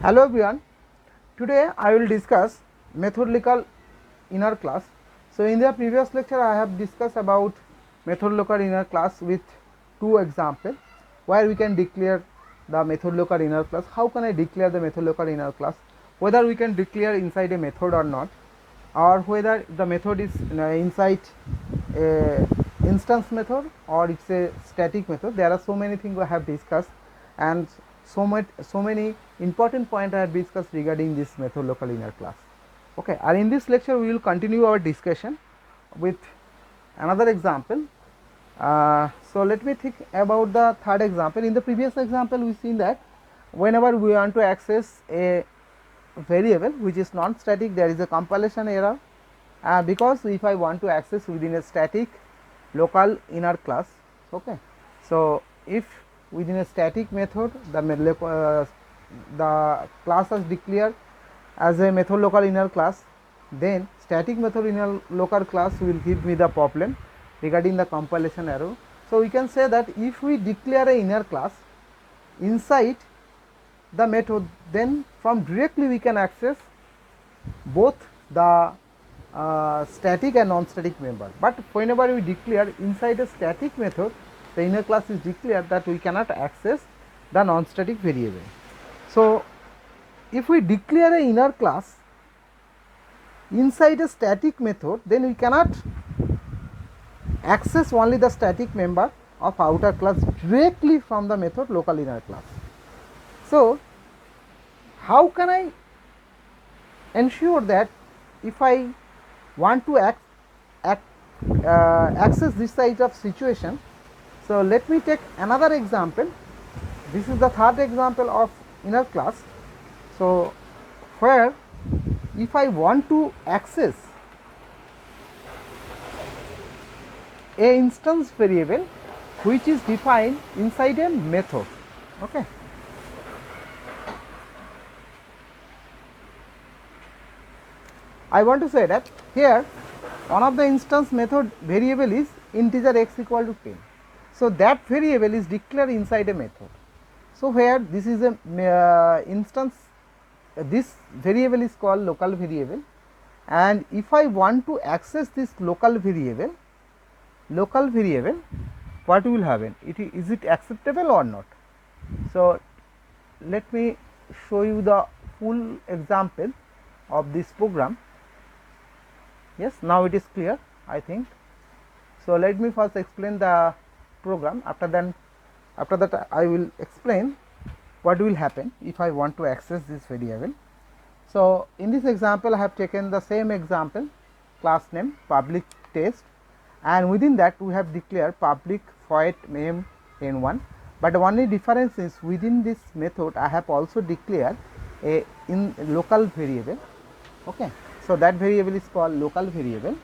Hello everyone, today I will discuss method local inner class. So in the previous lecture I have discussed about method local inner class with two examples where we can declare the method local inner class. How can I declare the method local inner class? Whether we can declare inside a method or not, or whether the method is inside a instance method or it's a static method. There are so many things we have discussed, and so many important points I have discussed regarding this method local inner class. Okay, and in this lecture we will continue our discussion with another example. So let me think about the third example. In the previous example we seen that whenever we want to access a variable which is non-static, there is a compilation error, because if I want to access within a static local inner class. Okay, so if within a static method the class is declared as a method local inner class, then static method inner local class will give me the problem regarding the compilation error. So we can say that if we declare a inner class inside the method, then from directly we can access both the static and non-static member. But whenever we declare inside a static method, the inner class is declared that we cannot access the non-static variable. So if we declare a inner class inside a static method, then we cannot access only the static member of outer class directly from the method local inner class. So how can I ensure that if I want to access this type of situation? So let me take another example. This is the third example of inner class. So where if I want to access a instance variable which is defined inside a method. Okay, I want to say that here one of the instance method variable is integer x equal to 10. So that variable is declared inside a method. So where this is a instance, this variable is called local variable, and if I want to access this local variable, what will happen? Is it acceptable or not? So let me show you the full example of this program. Yes, now it is clear, I think. So let me first explain the program. After that I will explain what will happen if I want to access this variable. So in this example I have taken the same example, class name public test, and within that we have declared public void main n1, but the only difference is within this method I have also declared a local variable. Okay, so that variable is called local variable,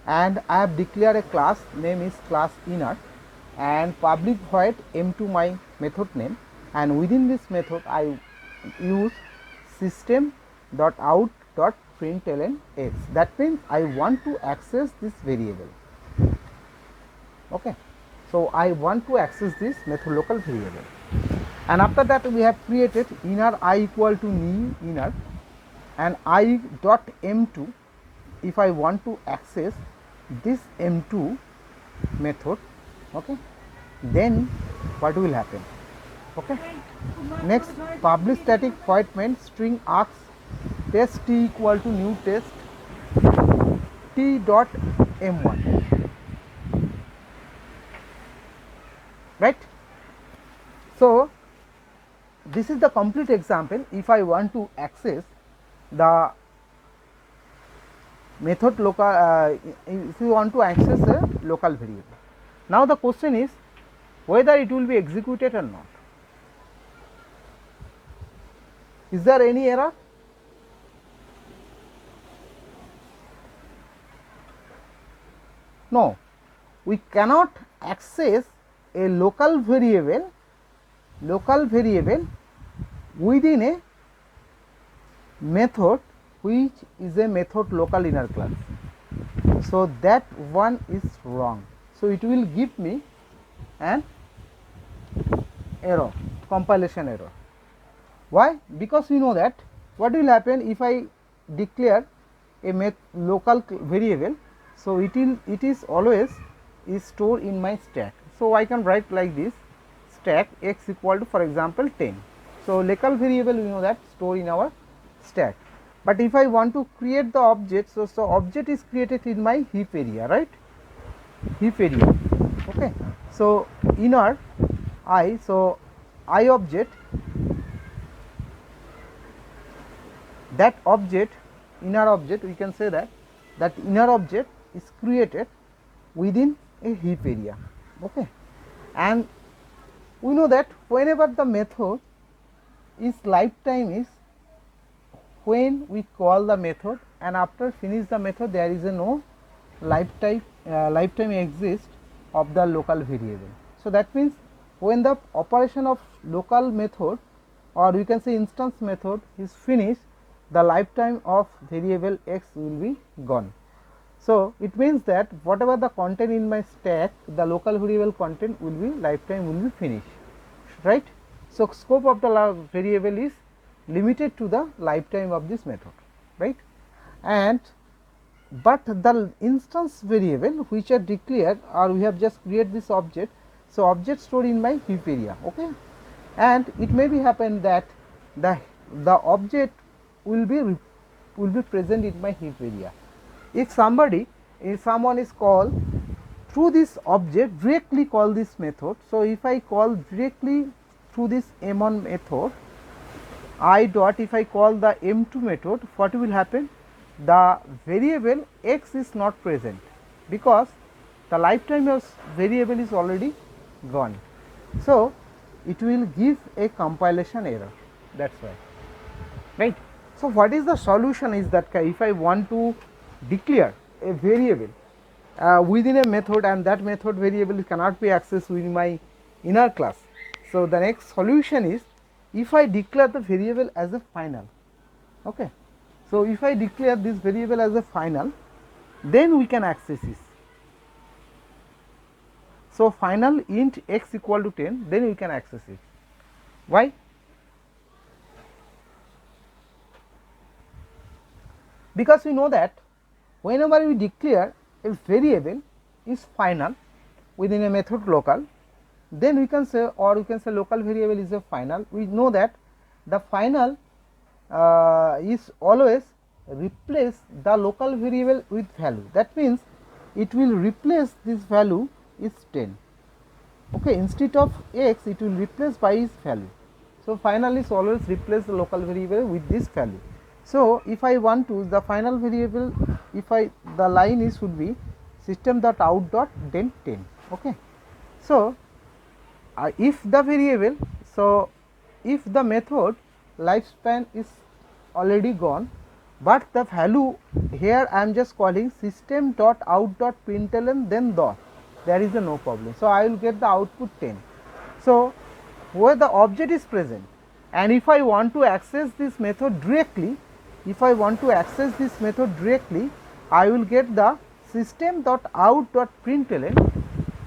and I have declared a class name is class inner, and public void m2 my method name, and within this method I use system.out.println x. That means I want to access this variable. Okay, so I want to access this method local variable, and after that we have created inner I equal to new inner and I dot m2. If I want to access this m2 method, okay, then what will happen? Okay, next public static void main string args test t equal to new test t dot m1, right? So this is the complete example if I want to access the method local, if you want to access a local variable. Now the question is whether it will be executed or not. Is there any error? No, we cannot access a local variable within a method which is a method local inner class. So that one is wrong. So it will give me an error, compilation error. Why? Because we know that what will happen if I declare a local variable, so it is always is stored in my stack. So I can write like this, stack x equal to, for example, 10. So local variable we know that store in our stack. But if I want to create the object, so object is created in my heap area, right? Heap area. Okay. So inner I, so I object, that object, inner object, we can say that inner object is created within a heap area. Okay. And we know that whenever the method is lifetime is when we call the method, and after finish the method there is a no lifetime exists of the local variable. So that means when the operation of local method, or we can say instance method, is finished, the lifetime of variable x will be gone. So it means that whatever the content in my stack, the local variable content will be lifetime will be finished, right? So scope of the variable is limited to the lifetime of this method, right? And but the instance variable which are declared, or we have just created this object, so object stored in my heap area, okay? And it may be happen that the object will be present in my heap area. If someone is called through this object, directly call this method. So if I call directly through this m1 method, I dot, if I call the m2 method, what will happen? The variable x is not present because the lifetime of variable is already gone. So it will give a compilation error, that's why, right? So what is the solution is that if I want to declare a variable within a method, and that method variable cannot be accessed within my inner class, so the next solution is, if I declare the variable as a final, okay. So if I declare this variable as a final, then we can access this. So final int x equal to 10, then we can access it. Why? Because we know that whenever we declare a variable is final within a method local, then we can say, or we can say local variable is a final. We know that the final is always replace the local variable with value. That means it will replace this value is 10. Okay, instead of x, it will replace by its value. So final is always replace the local variable with this value. So if I want to the final variable, if I the line is should be system.out.then 10. Okay. So if the variable, so if the method lifespan is already gone, but the value here I am just calling system.out.println then dot, there is a no problem. So I will get the output 10. So where the object is present, and if I want to access this method directly, I will get the system.out.println,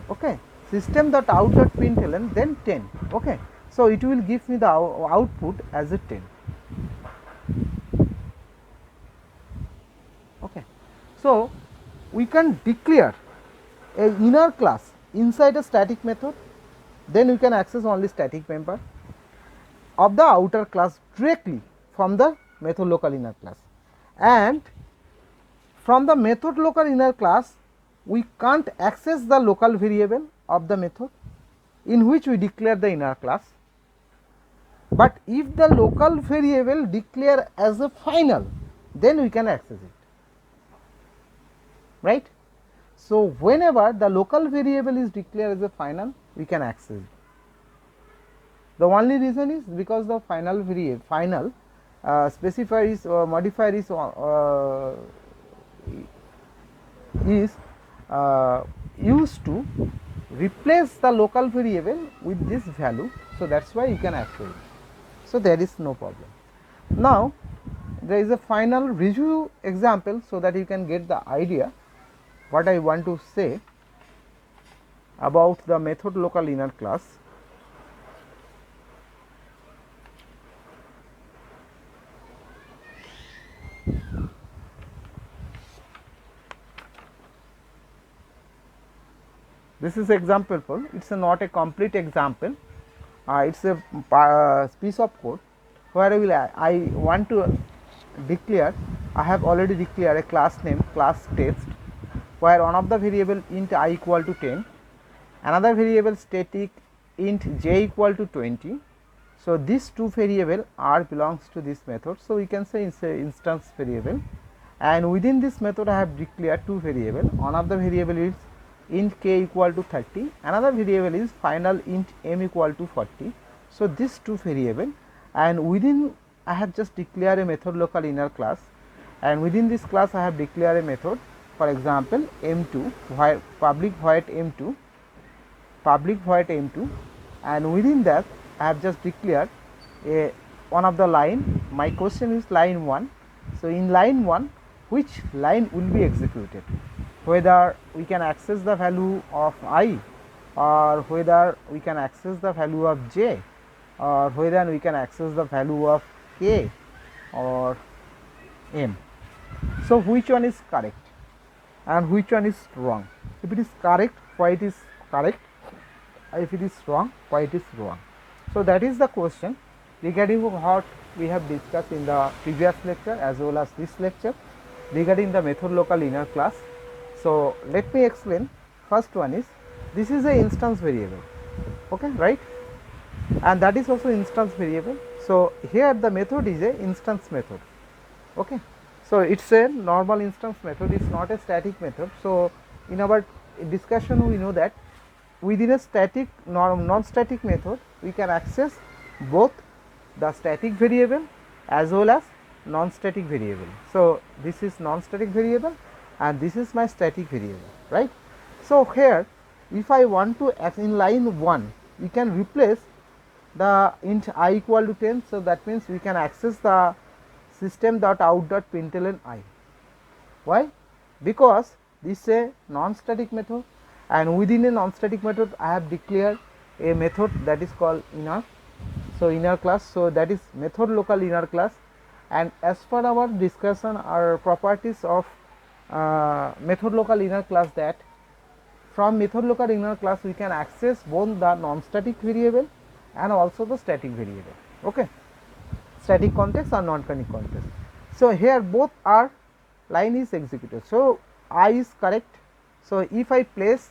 okay, system.out.println then 10. Okay. So it will give me the output as a 10. Okay. So we can declare a inner class inside a static method, then we can access only static member of the outer class directly from the method local inner class, and from the method local inner class we can't access the local variable of the method in which we declare the inner class. But if the local variable declare as a final, then we can access it, right? So whenever the local variable is declared as a final, we can access it. The only reason is because the final variable, specifier is modifier is used to replace the local variable with this value. So that's why you can access it. So there is no problem. Now there is a final review example, so that you can get the idea what I want to say about the method local inner class. this is example 4. It's not a complete example, it's a piece of code where I want to declare, I have already declared a class name class test, where one of the variable int I equal to 10, another variable static int j equal to 20. So these two variable are belongs to this method, so we can say it's a instance variable, and within this method I have declared two variable. One of the variable is int k equal to 30, another variable is final int m equal to 40. So these two variable, and within I have just declared a method local inner class, and within this class I have declared a method, for example m2, where public void m2, and within that I have just declared a one of the line. My question is line 1. So in line 1, which line will be executed, whether we can access the value of I, or whether we can access the value of j, or whether we can access the value of k or m. So which one is correct and which one is wrong? If it is correct, why it is correct? If it is wrong, why it is wrong? So that is the question regarding what we have discussed in the previous lecture as well as this lecture regarding the method local inner class. So let me explain. First one is, this is a instance variable, okay, right, and that is also instance variable. So here the method is a instance method, okay. So it's a normal instance method, it's not a static method. So in our discussion we know that within a static non-static method we can access both the static variable as well as non-static variable. So this is non-static variable and this is my static variable, right. So here if I want to, in line 1 we can replace the int I equal to 10. So that means we can access the system.out.println I. Why? Because this is a non-static method, and within a non-static method I have declared a method that is called inner. So inner class, so that is method local inner class, and as per our discussion our properties of method local inner class, that from method local inner class we can access both the non-static variable and also the static variable, okay, static context or non-static context. So here both are line is executed, so I is correct. So if I place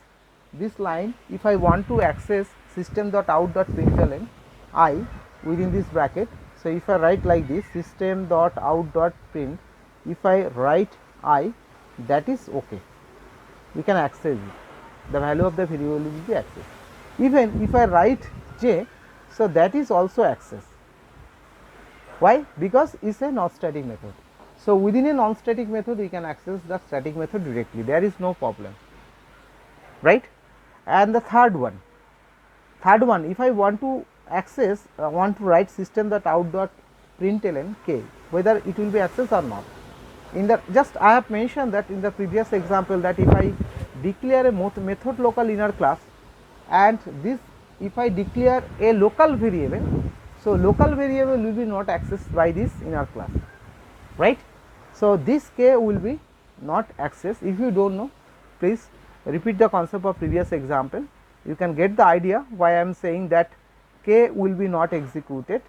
this line, if I want to access system.out.println I within this bracket, so if I write like this system.out.print, if I write I, that is okay, we can access it, the value of the variable will be accessed. Even if I write j, so that is also accessed. Why? Because it is a non-static method. So within a non-static method we can access the static method directly, there is no problem, right. And the third one, if I want to access want to write system.out.println k, whether it will be accessed or not. In the just I have mentioned that in the previous example, that if I declare a method local inner class, and this if I declare a local variable, so local variable will be not accessed by this inner class, right. So this k will be not accessed. If you don't know, please repeat the concept of previous example, you can get the idea why I am saying that k will be not executed,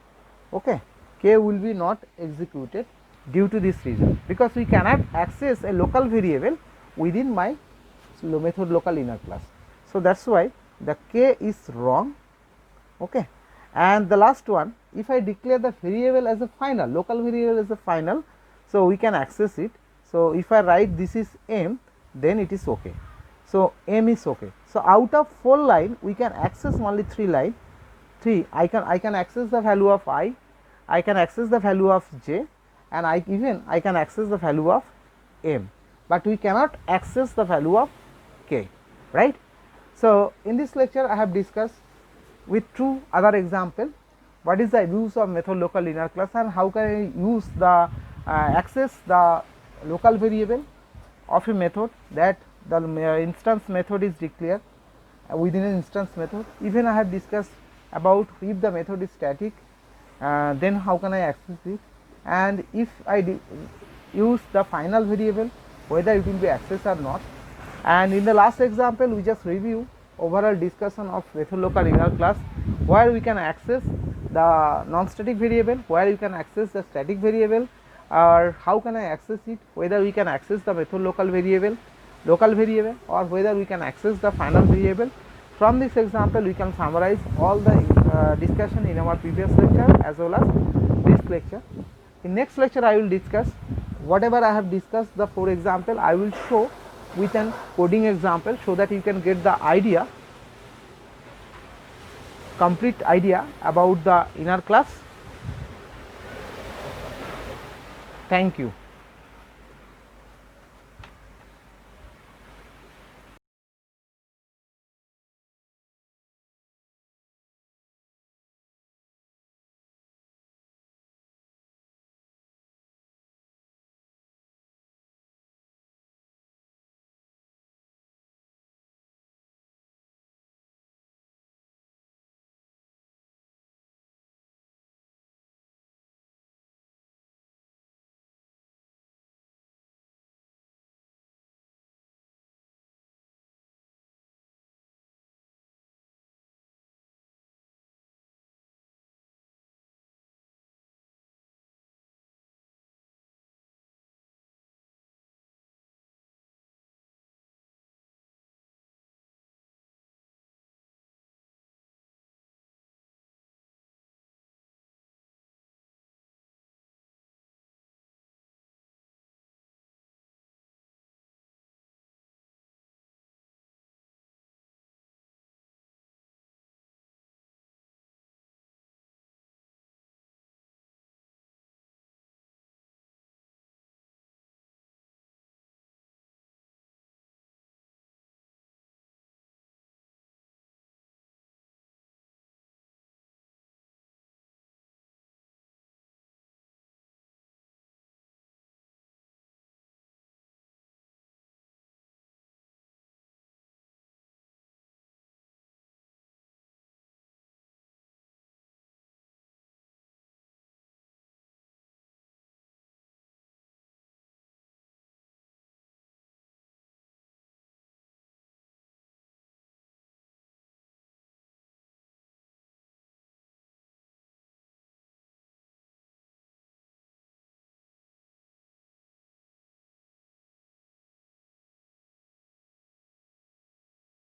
okay, k will be not executed due to this reason, because we cannot access a local variable within my method local inner class. So that's why the k is wrong, okay. And the last one, if I declare the variable as a final, local variable as a final, so we can access it. So if I write this is m, then it is okay. So m is okay. So out of 4 line we can access only 3 line. 3 I can access the value of I can access the value of j, and I can access the value of m, but we cannot access the value of k, right. So in this lecture I have discussed with 2 other example what is the use of method local inner class and how can I use the access the local variable of a method, that the instance method is declared within an instance method. Even I have discussed about if the method is static, then how can I access it, and if I use the final variable, whether it will be accessed or not. And in the last example we just review overall discussion of method local inner class, where we can access the non-static variable, where you can access the static variable, or how can I access it, whether we can access the method local variable, or whether we can access the final variable. From this example we can summarize all the discussion in our previous lecture as well as this lecture. In next lecture I will discuss whatever I have discussed, the 4 example I will show with an coding example, so that you can get the idea, complete idea about the inner class. Thank you.